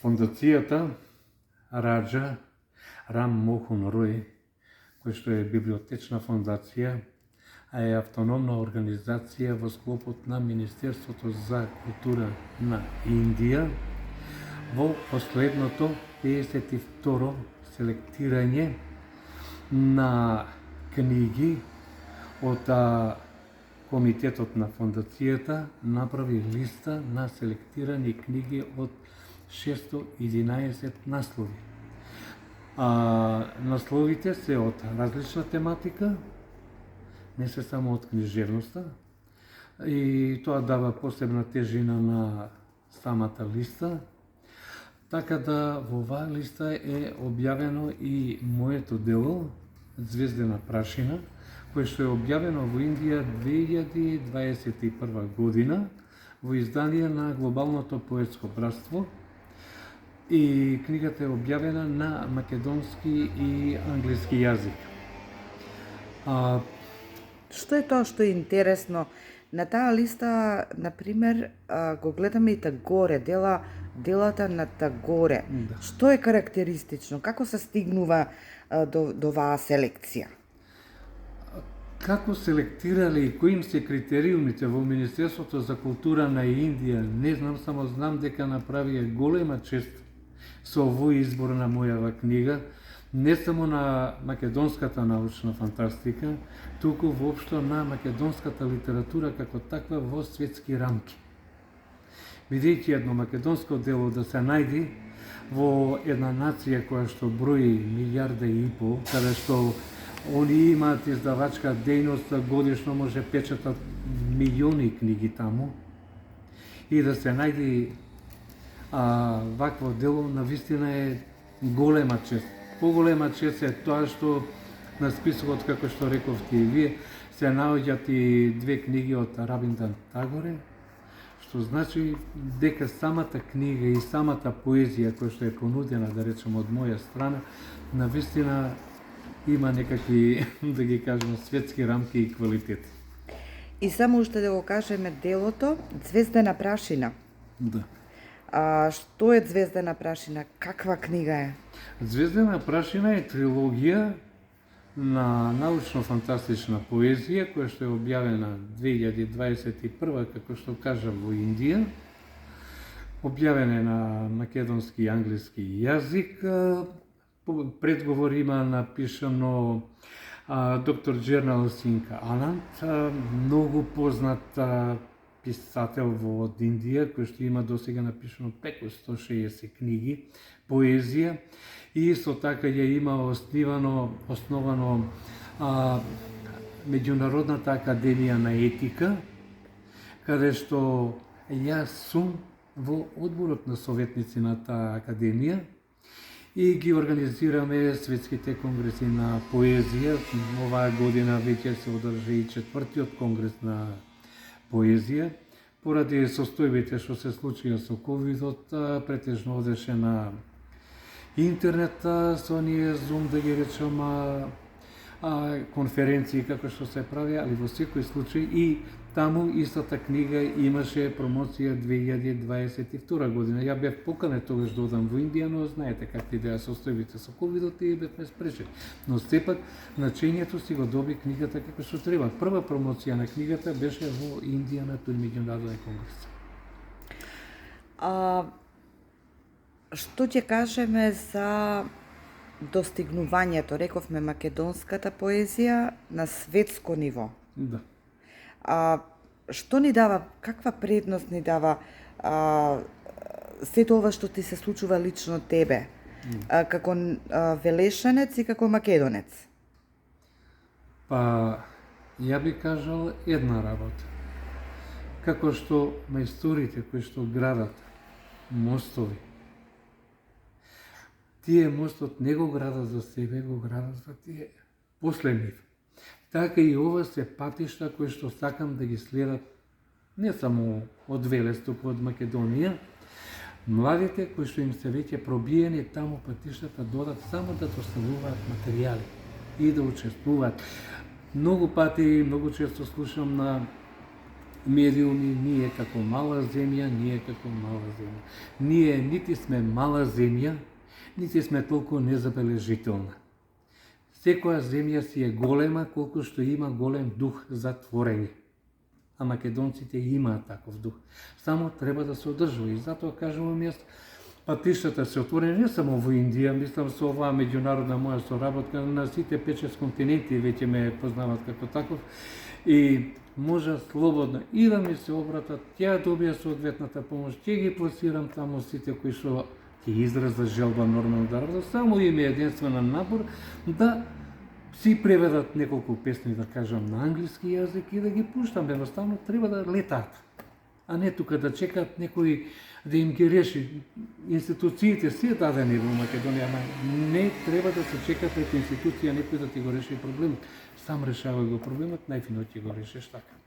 Фондацијата Раџа Рам Мохон Рој, која што е библиотечна фондација, а е автономна организација во склопот на Министерството за култура на Индија, во последното 52 селектирање на книги од Комитетот на фондацијата направи листа на селектирани книги од 611 наслови. Насловите се од различна тематика, не се само од книжевноста, и тоа дава посебна тежина на самата листа, така да во оваа листа е објавено и моето дело Звездена прашина, кое што е објавено во Индија 2021 година во издание на Глобалното поетско братство, и книгата е објавена на македонски и англиски јазик. Што е тоа што е интересно? На таа листа, например, го гледаме и Тагоре, делата на Тагоре. Да. Што е карактеристично? Како се стигнува до оваа селекција? Како селектирале и кои им се критериумите во Министерството за култура на Индија, не знам, само знам дека направија голема чест со овој избор на мојава книга, не само на македонската научна фантастика, туку воопшто на македонската литература како таква во светски рамки. Бидејќи едно македонско дело да се најди во една нација која што брои 1,5 милиарда, каде што они имаат издавачка дејност, годишно може печатат милиони книги таму, и да се најди вакво дело, навистина е голема чест. Поголема чест е тоа што на списокот, како што рековте и вие, се наоѓаат и 2 книги од Рабиндран Тагоре, што значи дека самата книга и самата поезија која што е понудена, да речем, од моја страна, навистина има некакви, да ги кажем, светски рамки и квалитети. И само уште да го кажеме делото Звездена прашина. Да. Што е Звездена прашина? Каква книга е? Звездена прашина е трилогија на научно-фантастична поезија, која што е објавена 2021, како што кажав, во Индија. Објавена е на македонски и англиски јазик. Предговор има напишано доктор Джернал Синка Анант, многу познат писател од Индија, кој што има досега напишано преку 160 книги, поезија, и исто така ја има основано Меѓународната академија на етика, каде што јас сум во одборот на советници на таа академија и ги организираме светските конгреси на поезија. Оваа година веќе се одржа и 4-тиот конгрес на поезија. Поради состојбите што се случија со ковидот, претежно одеше на интернет со ние Zoom, да ги речем, конференции како што се прави, али во секој случај и таму истата книга имаше промоција 2022 година. Ја бев поканет тогаш да одам во Индија, но знаете какви беа состојбите со ковидот и бевме спречени. Но сепак значењето си го доби книгата како што треба. Прва промоција на книгата беше во Индија на тој меѓународен конгрес. Што ќе кажеме за достигнувањето, рековме, македонската поезија на светско ниво? Да. Што ни дава, каква предност ни дава сето ова што ти се случува лично тебе, како велешанец и како македонец? Ја би кажал една работа. Како што мајсторите кои што градат мостови, тие мостот не го градат за себе, го градат за тие после нив. Така и ова се патишта кои што сакам да ги следат не само од Велес, туку од Македонија. Младите кои што им се веќе пробиени таму патиштата додат само да доставуваат материјали и да учествуваат. Многу пати, многу често слушам на медиуми, ние како мала земја, Ние нити сме мала земја, нити сме толку незабележителна. Секоја земја си е голема колку што има голем дух за творење. А македонците имаат таков дух. Само треба да се одржува. И затоа кажувам јас, патиштата се отворени не само во Индија, мислам со оваа меѓународна моја соработка на сите 5-6 континенти веќе ме познават како таков и може слободно и да ми се обратат, ќе добија соодветната помош, ќе ги пласирам таму сите кои што ќе изразат желба нормално да работат, само им е единствен напор да си преведат неколку песни, да кажам, на англиски јазик и да ги пуштам. Едноставно треба да летаат, а не тука да чекаат некој да им ги реши. Институциите се дадени во Македонија, ама не треба да се чека пред институција некој да ти го реши проблемот. Сам решавај го проблемот, најфино ќе го решиш така.